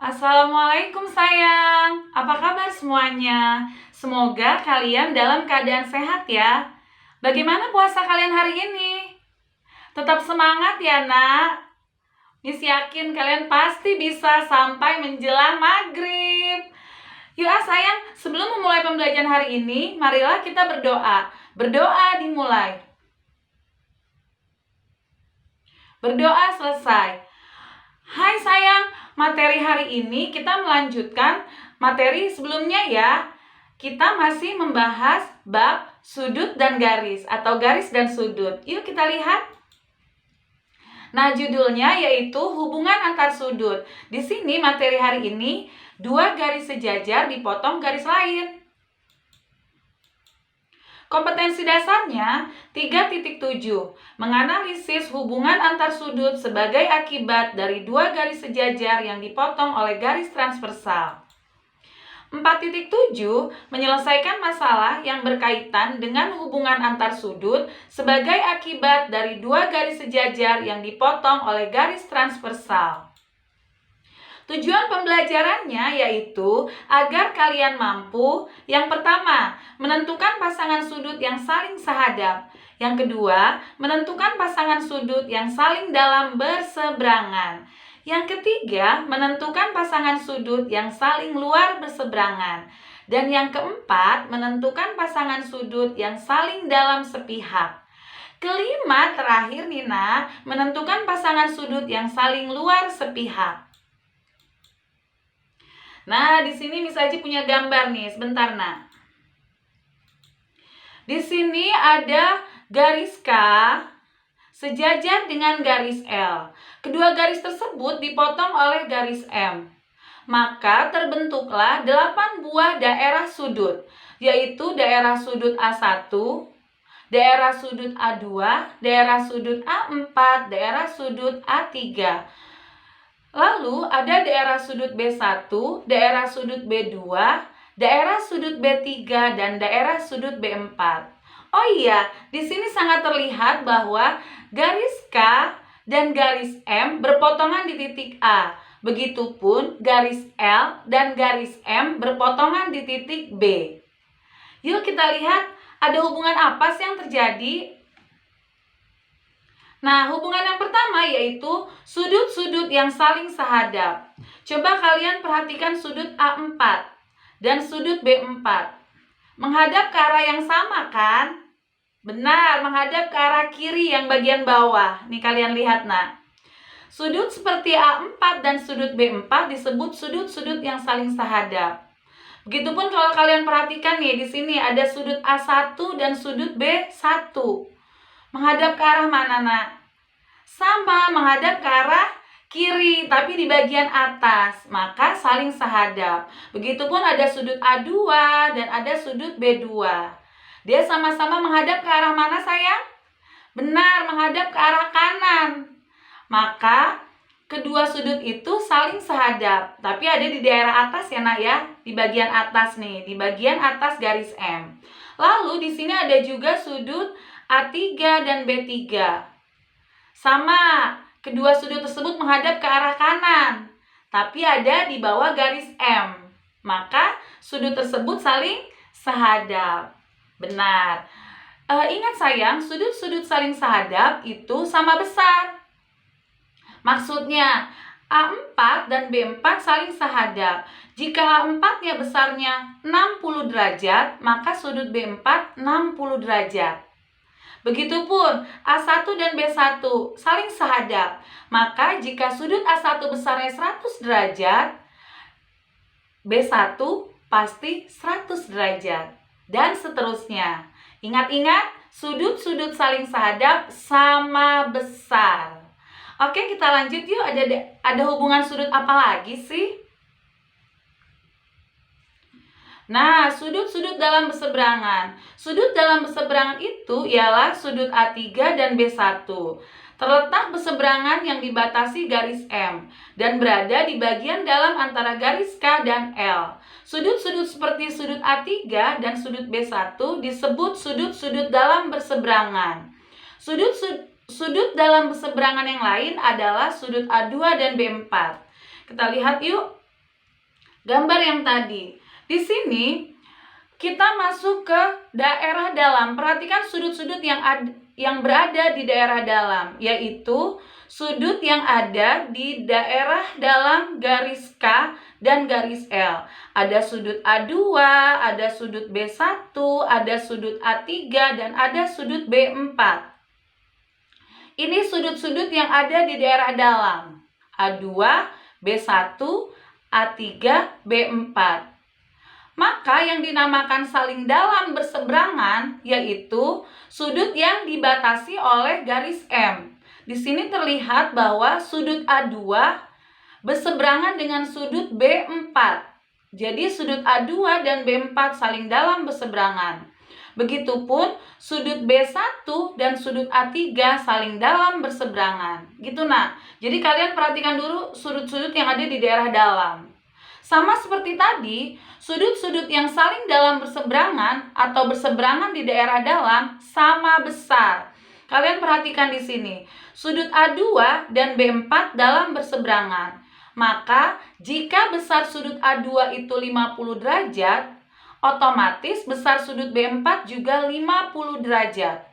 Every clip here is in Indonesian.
Assalamualaikum sayang, apa kabar semuanya? Semoga kalian dalam keadaan sehat ya. Bagaimana puasa kalian hari ini? Tetap semangat ya nak. Miss yakin kalian pasti bisa sampai menjelang maghrib. Yuk sayang, sebelum memulai pembelajaran hari ini, marilah kita berdoa. Berdoa dimulai. Berdoa selesai. Hai sayang, materi hari ini kita melanjutkan materi sebelumnya ya. Kita masih membahas bab sudut dan garis atau garis dan sudut. Yuk kita lihat. Nah, judulnya yaitu hubungan antar sudut. Di sini materi hari ini, dua garis sejajar dipotong garis lain. Kompetensi dasarnya 3.7. Menganalisis hubungan antar sudut sebagai akibat dari dua garis sejajar yang dipotong oleh garis transversal. 4.7. Menyelesaikan masalah yang berkaitan dengan hubungan antar sudut sebagai akibat dari dua garis sejajar yang dipotong oleh garis transversal. Tujuan pembelajarannya yaitu agar kalian mampu, yang pertama, menentukan pasangan sudut yang saling sahadap. Yang kedua, menentukan pasangan sudut yang saling dalam berseberangan. Yang ketiga, menentukan pasangan sudut yang saling luar berseberangan. Dan yang keempat, menentukan pasangan sudut yang saling dalam sepihak. Kelima, terakhir Nina, menentukan pasangan sudut yang saling luar sepihak. Nah, di sini Miss Aji punya gambar nih, sebentar nak. Di sini ada garis K sejajar dengan garis L. Kedua garis tersebut dipotong oleh garis M. Maka terbentuklah 8 buah daerah sudut, yaitu daerah sudut A1, daerah sudut A2, daerah sudut A4, daerah sudut A3. Lalu ada daerah sudut B1, daerah sudut B2, daerah sudut B3, dan daerah sudut B4. Oh iya, di sini sangat terlihat bahwa garis K dan garis M berpotongan di titik A. Begitupun garis L dan garis M berpotongan di titik B. Yuk kita lihat ada hubungan apa sih yang terjadi. Nah, hubungan yang pertama yaitu sudut-sudut yang saling sahadap. Coba kalian perhatikan sudut A4 dan sudut B4. Menghadap ke arah yang sama kan? Benar, menghadap ke arah kiri yang bagian bawah. Nih kalian lihat nah. Sudut seperti A4 dan sudut B4 disebut sudut-sudut yang saling sahadap. Begitupun kalau kalian perhatikan nih, di sini ada sudut A1 dan sudut B1. Menghadap ke arah mana nak? Sama, menghadap ke arah kiri, tapi di bagian atas. Maka saling sahadap. Begitupun ada sudut A2 dan ada sudut B2. Dia sama-sama menghadap ke arah mana sayang? Benar, menghadap ke arah kanan. Maka kedua sudut itu saling sahadap. Tapi ada di daerah atas ya nak ya. Di bagian atas nih, di bagian atas garis M. Lalu di sini ada juga sudut A3 dan B3. Sama, kedua sudut tersebut menghadap ke arah kanan, tapi ada di bawah garis M. Maka sudut tersebut saling sahadap. Benar. Ingat sayang, sudut-sudut saling sahadap itu sama besar. Maksudnya, A4 dan B4 saling sahadap. Jika A4-nya besarnya 60 derajat, maka sudut B4 60 derajat. Begitupun A1 dan B1 saling sahadap. Maka jika sudut A1 besarnya 100 derajat, B1 pasti 100 derajat. Dan seterusnya. Ingat-ingat, sudut-sudut saling sahadap sama besar. Oke, kita lanjut yuk. Ada hubungan sudut apa lagi sih? Nah, sudut-sudut dalam berseberangan. Sudut dalam berseberangan itu ialah sudut A3 dan B1. Terletak berseberangan yang dibatasi garis M dan berada di bagian dalam antara garis K dan L. Sudut-sudut seperti sudut A3 dan sudut B1 disebut sudut-sudut dalam berseberangan. sudut dalam berseberangan yang lain adalah sudut A2 dan B4. Kita lihat yuk gambar yang tadi. Di sini kita masuk ke daerah dalam. Perhatikan sudut-sudut yang berada di daerah dalam, yaitu sudut yang ada di daerah dalam garis K dan garis L. Ada sudut A2, ada sudut B1, ada sudut A3, dan ada sudut B4. Ini sudut-sudut yang ada di daerah dalam. A2, B1, A3, B4. Maka yang dinamakan saling dalam berseberangan yaitu sudut yang dibatasi oleh garis M. Di sini terlihat bahwa sudut A2 berseberangan dengan sudut B4. Jadi sudut A2 dan B4 saling dalam berseberangan. Begitupun sudut B1 dan sudut A3 saling dalam berseberangan. Gitu nah. Jadi kalian perhatikan dulu sudut-sudut yang ada di daerah dalam. Sama seperti tadi, sudut-sudut yang saling dalam berseberangan atau berseberangan di daerah dalam sama besar. Kalian perhatikan di sini, sudut A2 dan B4 dalam berseberangan. Maka, jika besar sudut A2 itu 50 derajat, otomatis besar sudut B4 juga 50 derajat.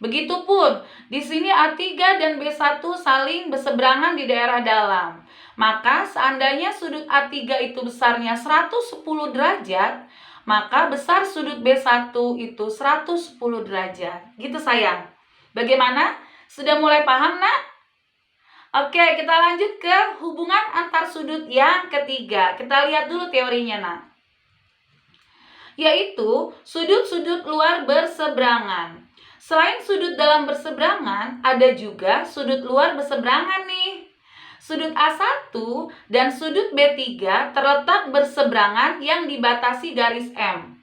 Begitupun, di sini A3 dan B1 saling berseberangan di daerah dalam. Maka seandainya sudut A3 itu besarnya 110 derajat, maka besar sudut B1 itu 110 derajat. Gitu sayang. Bagaimana? Sudah mulai paham nak? Oke, kita lanjut ke hubungan antar sudut yang ketiga. Kita lihat dulu teorinya nak. Yaitu sudut-sudut luar berseberangan. Selain sudut dalam berseberangan, ada juga sudut luar berseberangan nih. Sudut A1 dan sudut B3 terletak berseberangan yang dibatasi garis M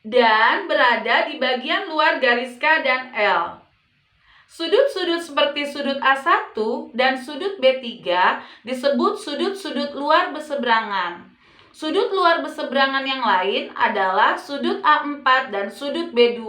dan berada di bagian luar garis K dan L. Sudut-sudut seperti sudut A1 dan sudut B3 disebut sudut-sudut luar berseberangan. Sudut luar berseberangan yang lain adalah sudut A4 dan sudut B2.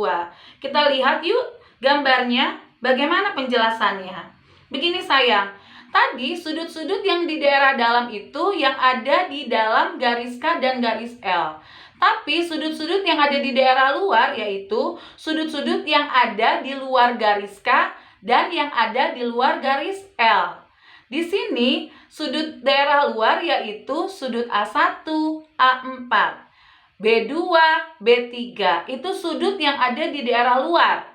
Kita lihat yuk gambarnya, bagaimana penjelasannya. Begini sayang, tadi sudut-sudut yang di daerah dalam itu yang ada di dalam garis K dan garis L. Tapi sudut-sudut yang ada di daerah luar yaitu sudut-sudut yang ada di luar garis K dan yang ada di luar garis L. Di sini sudut daerah luar yaitu sudut A1, A4, B2, B3. Itu sudut yang ada di daerah luar.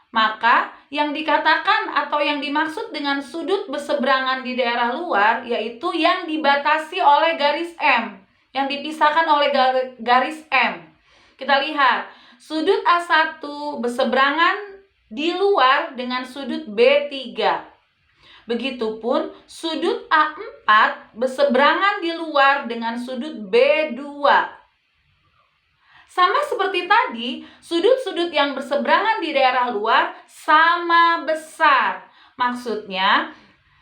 Maka yang dikatakan atau yang dimaksud dengan sudut berseberangan di daerah luar yaitu yang dibatasi oleh garis M, yang dipisahkan oleh garis M. Kita lihat, sudut A1 berseberangan di luar dengan sudut B3. Begitupun sudut A4 berseberangan di luar dengan sudut B2. Sama seperti tadi, sudut-sudut yang berseberangan di daerah luar sama besar. Maksudnya,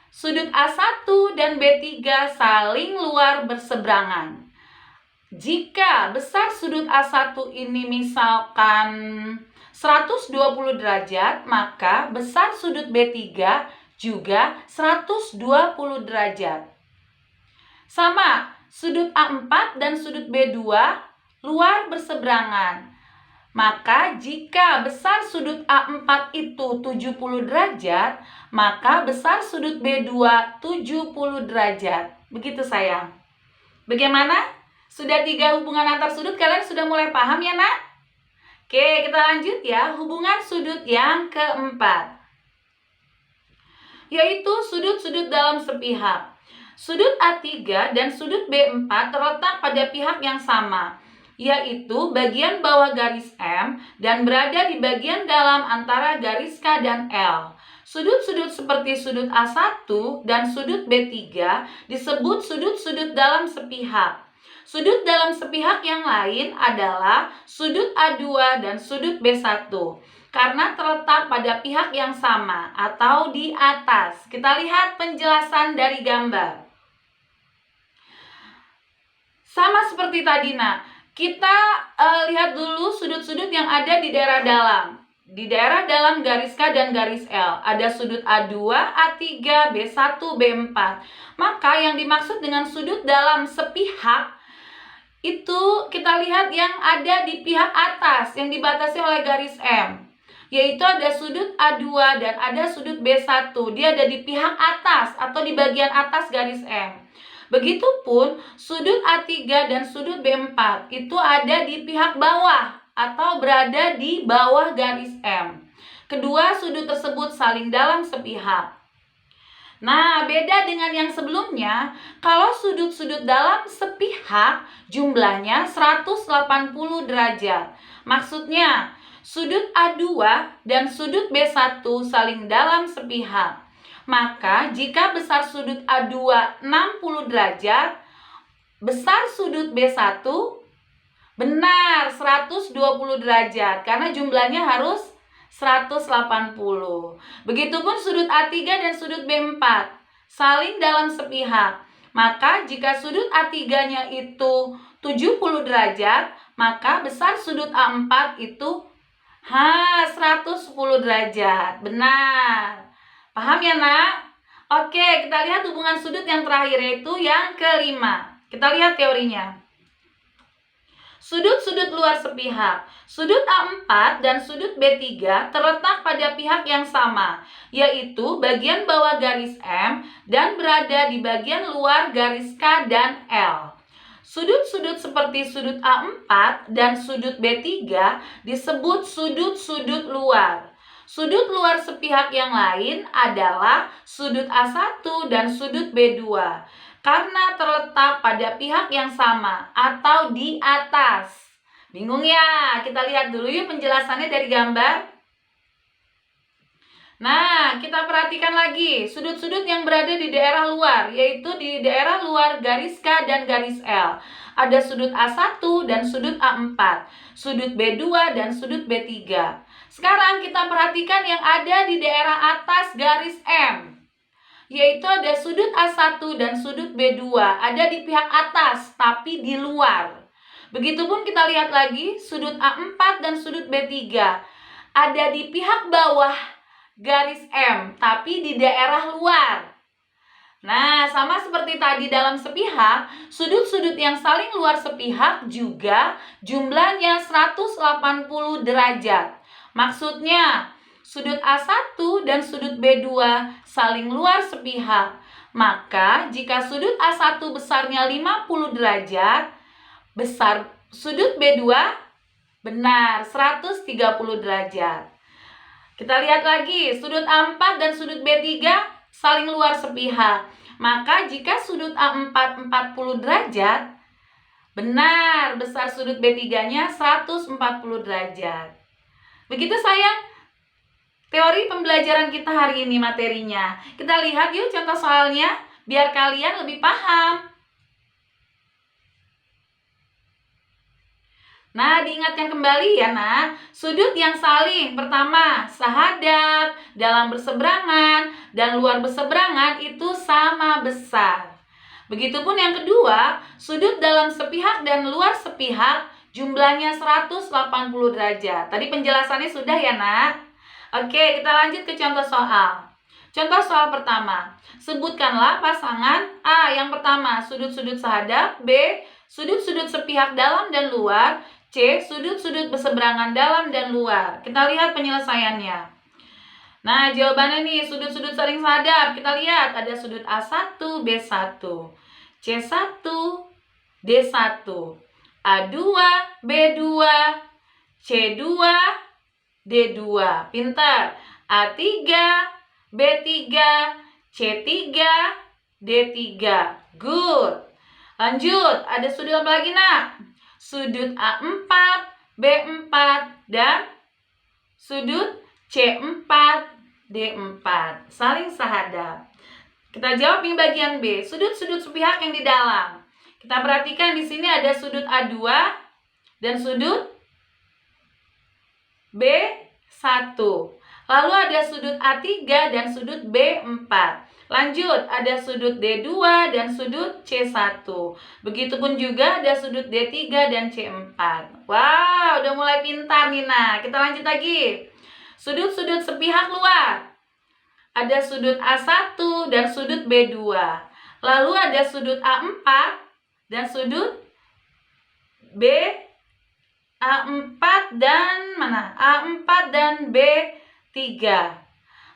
sudut A1 dan B3 saling luar berseberangan. Jika besar sudut A1 ini misalkan 120 derajat, maka besar sudut B3 juga 120 derajat. Sama, sudut A4 dan sudut B2 luar berseberangan. Maka jika besar sudut A4 itu 70 derajat, maka besar sudut B2 70 derajat. Begitu sayang. Bagaimana? Sudah 3 hubungan antar sudut, kalian sudah mulai paham ya nak? Oke, kita lanjut ya. Hubungan sudut yang keempat, yaitu sudut-sudut dalam sepihak. Sudut A3 dan sudut B4 terletak pada pihak yang sama, yaitu bagian bawah garis M dan berada di bagian dalam antara garis K dan L. Sudut-sudut seperti sudut A1 dan sudut B3 disebut sudut-sudut dalam sepihak. Sudut dalam sepihak yang lain adalah sudut A2 dan sudut B1 karena terletak pada pihak yang sama atau di atas. Kita lihat penjelasan dari gambar. Sama seperti tadi nak, kita lihat dulu sudut-sudut yang ada di daerah dalam. di daerah dalam garis K dan garis L. Ada sudut A2, A3, B1, B4. Maka yang dimaksud dengan sudut dalam sepihak itu kita lihat yang ada di pihak atas yang dibatasi oleh garis M. Yaitu ada sudut A2 dan ada sudut B1. Dia ada di pihak atas atau di bagian atas garis M. Begitupun sudut A3 dan sudut B4 itu ada di pihak bawah atau berada di bawah garis M. Kedua sudut tersebut saling dalam sepihak. Nah, beda dengan yang sebelumnya, kalau sudut-sudut dalam sepihak jumlahnya 180 derajat. Maksudnya, sudut A2 dan sudut B1 saling dalam sepihak. Maka, jika besar sudut A2 60 derajat, besar sudut B1 benar 120 derajat karena jumlahnya harus 180. Begitupun sudut A3 dan sudut B4 saling dalam sepihak. Maka jika sudut A3-nya itu 70 derajat, maka besar sudut A4 itu 110 derajat. Benar. Paham ya, Nak? Oke, kita lihat hubungan sudut yang terakhir, yaitu yang kelima. Kita lihat teorinya. Sudut-sudut luar sepihak. Sudut A4 dan sudut B3 terletak pada pihak yang sama, yaitu bagian bawah garis M dan berada di bagian luar garis K dan L. Sudut-sudut seperti sudut A4 dan sudut B3 disebut sudut-sudut luar. Sudut luar sepihak yang lain adalah sudut A1 dan sudut B2. Karena terletak pada pihak yang sama atau di atas. Bingung ya? Kita lihat dulu yuk penjelasannya dari gambar. Nah, kita perhatikan lagi sudut-sudut yang berada di daerah luar, yaitu di daerah luar garis K dan garis L. Ada sudut A1 dan sudut A4, sudut B2 dan sudut B3. Sekarang kita perhatikan yang ada di daerah atas garis M, yaitu ada sudut A1 dan sudut B2, ada di pihak atas tapi di luar. Begitupun kita lihat lagi sudut A4 dan sudut B3, ada di pihak bawah garis M tapi di daerah luar. Nah, sama seperti tadi dalam sepihak, sudut-sudut yang saling luar sepihak juga jumlahnya 180 derajat. Maksudnya, sudut A1 dan sudut B2 saling luar sepihak. Maka, jika sudut A1 besarnya 50 derajat, besar sudut B2 benar 130 derajat. Kita lihat lagi, sudut A4 dan sudut B3 saling luar sepihak. Maka, jika sudut A4 40 derajat, benar besar sudut B3-nya 140 derajat. Begitu sayang. Teori pembelajaran kita hari ini materinya. Kita lihat yuk contoh soalnya, biar kalian lebih paham. Nah, diingatkan kembali ya, Nak. Sudut yang saling, pertama, sahadap, dalam berseberangan, dan luar berseberangan itu sama besar. Begitupun yang kedua, sudut dalam sepihak dan luar sepihak jumlahnya 180 derajat. Tadi penjelasannya sudah ya, Nak? Oke, kita lanjut ke contoh soal. Contoh soal pertama. Sebutkanlah pasangan A. Yang pertama, sudut-sudut sahadap. B. Sudut-sudut sepihak dalam dan luar. C. Sudut-sudut berseberangan dalam dan luar. Kita lihat penyelesaiannya. Nah, jawabannya nih, sudut-sudut saling sahadap. Kita lihat, ada sudut A1, B1, C1, D1, A2, B2, C2, D2. Pintar. A3, B3, C3, D3. Good. Lanjut, ada sudut apa lagi, Nak? Sudut A4, B4, dan sudut C4, D4. Saling sahadap. Kita jawab yang bagian B, sudut-sudut sepihak yang di dalam. Kita perhatikan di sini ada sudut A2 dan sudut B1. Lalu ada sudut A3 dan sudut B4. Lanjut, ada sudut D2 dan sudut C1. Begitupun juga ada sudut D3 dan C4. Wow, udah mulai pintar nih, Nah. Kita lanjut lagi. Sudut-sudut sepihak luar. Ada sudut A1 dan sudut B2. Lalu ada sudut A4 dan sudut B A4 dan mana? A4 dan B3.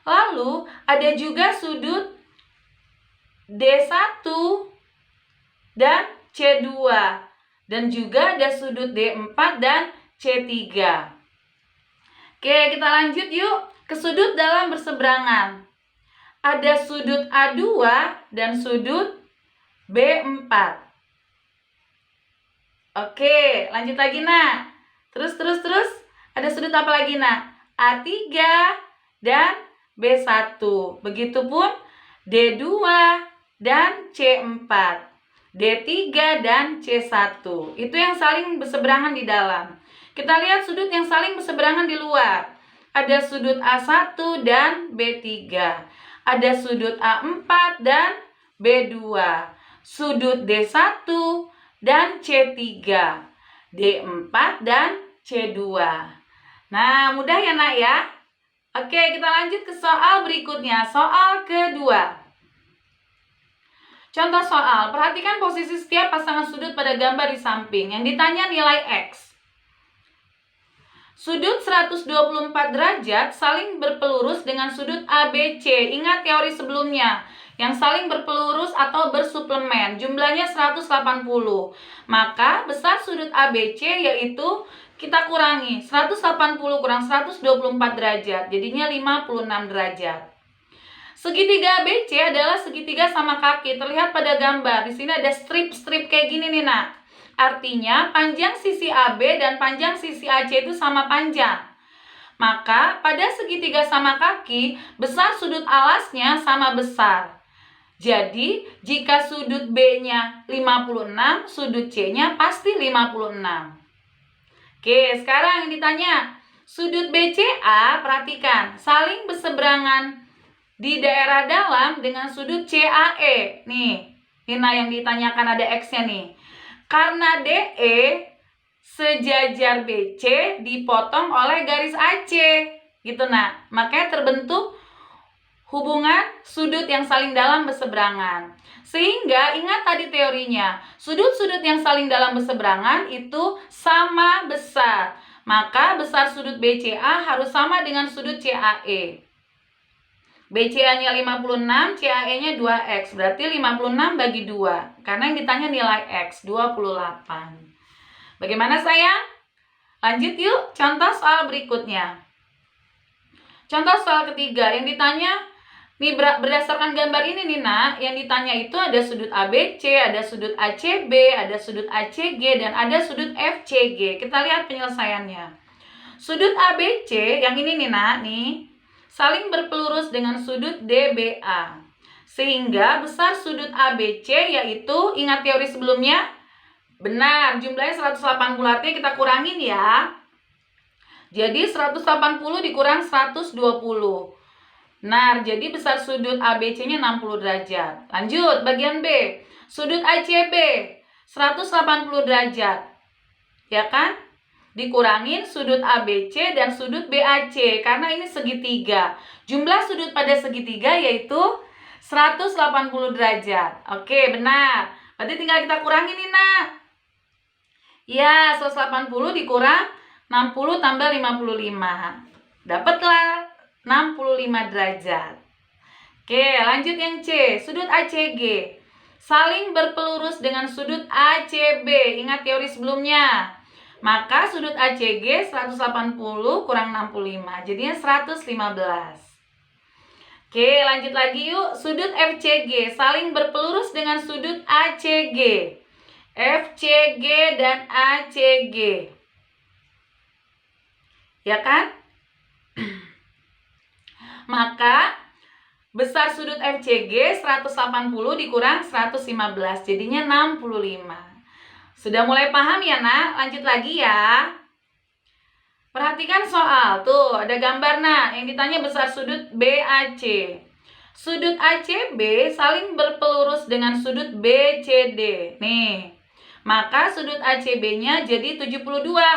Lalu ada juga sudut D1 dan C2. Dan juga ada sudut D4 dan C3. Oke, kita lanjut yuk ke sudut dalam berseberangan. Ada sudut A2 dan sudut B4. Oke, lanjut lagi, nak. Terus. Ada sudut apa lagi, nak? A3 dan B1. Begitupun D2 dan C4. D3 dan C1. Itu yang saling berseberangan di dalam. Kita lihat sudut yang saling berseberangan di luar. Ada sudut A1 dan B3. Ada sudut A4 dan B2. Sudut D1 dan C3. D4 dan C2. Nah, mudah ya, nak ya? Oke, kita lanjut ke soal berikutnya. Soal kedua. Contoh soal, perhatikan posisi setiap pasangan sudut pada gambar di samping. Yang ditanya nilai X. Sudut 124 derajat saling berpelurus dengan sudut ABC. Ingat teori sebelumnya, yang saling berpelurus atau bersuplemen. Jumlahnya 180. Maka besar sudut ABC yaitu kita kurangi 180 kurang 124 derajat. Jadinya 56 derajat. Segitiga ABC adalah segitiga sama kaki. Terlihat pada gambar. Di sini ada strip-strip kayak gini nih, nak. Artinya panjang sisi AB dan panjang sisi AC itu sama panjang. Maka pada segitiga sama kaki, besar sudut alasnya sama besar. Jadi jika sudut B-nya 56, sudut C-nya pasti 56. Oke, sekarang yang ditanya, sudut BCA, perhatikan, saling berseberangan di daerah dalam dengan sudut CAE. Nih, ini yang ditanyakan ada X-nya nih. Karena DE sejajar BC dipotong oleh garis AC. Gitu, nak. Makanya terbentuk hubungan sudut yang saling dalam berseberangan. Sehingga ingat tadi teorinya, sudut-sudut yang saling dalam berseberangan itu sama besar. Maka besar sudut BCA harus sama dengan sudut CAE. BCA-nya 56, CAE-nya 2X. Berarti 56 bagi 2. Karena yang ditanya nilai X, 28. Bagaimana, sayang? Lanjut yuk, contoh soal berikutnya. Contoh soal ketiga, yang ditanya, nih berdasarkan gambar ini nih, nak, yang ditanya itu ada sudut ABC, ada sudut ACB, ada sudut ACG, dan ada sudut FCG. Kita lihat penyelesaiannya. Sudut ABC, yang ini nih, nak, nih, saling berpelurus dengan sudut DBA. Sehingga besar sudut ABC yaitu, ingat teori sebelumnya? Benar, jumlahnya 180, artinya kita kurangin ya. Jadi 180 dikurang 120. Benar, jadi besar sudut ABC-nya 60 derajat. Lanjut, bagian B. Sudut ACB 180 derajat. Ya kan? Dikurangin sudut ABC dan sudut BAC karena ini segitiga. Jumlah sudut pada segitiga yaitu 180 derajat. Oke, benar. Berarti tinggal kita kurangin nih, nak. Ya, 180 dikurang 60 tambah 55. Dapatlah 65 derajat. Oke, lanjut yang C. Sudut ACG saling berpelurus dengan sudut ACB. Ingat teori sebelumnya. Maka sudut ACG 180 kurang 65. Jadinya 115. Oke, lanjut lagi yuk. Sudut FCG saling berpelurus dengan sudut ACG. FCG dan ACG. Ya kan? Maka besar sudut FCG 180 dikurang 115. Jadinya 65. Sudah mulai paham ya, nak? Lanjut lagi ya. Perhatikan soal. Tuh, ada gambar, nak. Yang ditanya besar sudut BAC. Sudut ACB saling berpelurus dengan sudut BCD. Nih. Maka sudut ACB-nya jadi 72.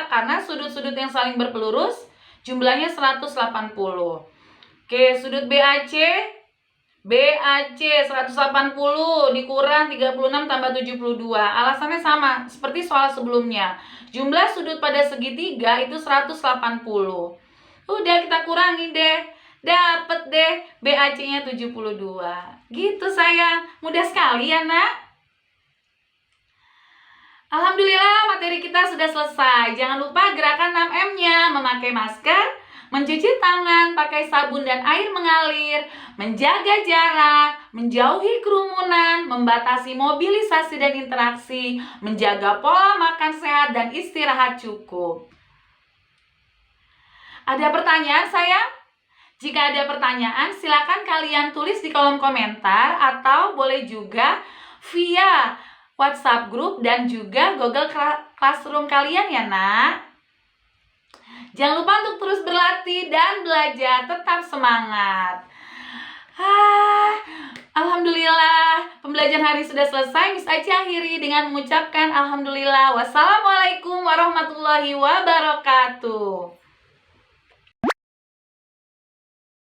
Karena sudut-sudut yang saling berpelurus jumlahnya 180. Oke, sudut BAC 180 dikurang 36 tambah 72. Alasannya sama seperti soal sebelumnya. Jumlah sudut pada segitiga itu 180. Udah kita kurangi deh. Dapet deh BAC-nya 72. Gitu sayang. Mudah sekali ya, Nak. Alhamdulillah materi kita sudah selesai. Jangan lupa gerakan 6M-nya, memakai masker, mencuci tangan pakai sabun dan air mengalir, menjaga jarak, menjauhi kerumunan, membatasi mobilisasi dan interaksi, menjaga pola makan sehat dan istirahat cukup. Ada pertanyaan sayang? Jika ada pertanyaan, silakan kalian tulis di kolom komentar atau boleh juga via WhatsApp group dan juga Google Classroom kalian ya, Nak. Jangan lupa untuk terus berlatih dan belajar, tetap semangat. Alhamdulillah, pembelajaran hari sudah selesai. Miss Aci akhiri dengan mengucapkan alhamdulillah. Wassalamualaikum warahmatullahi wabarakatuh.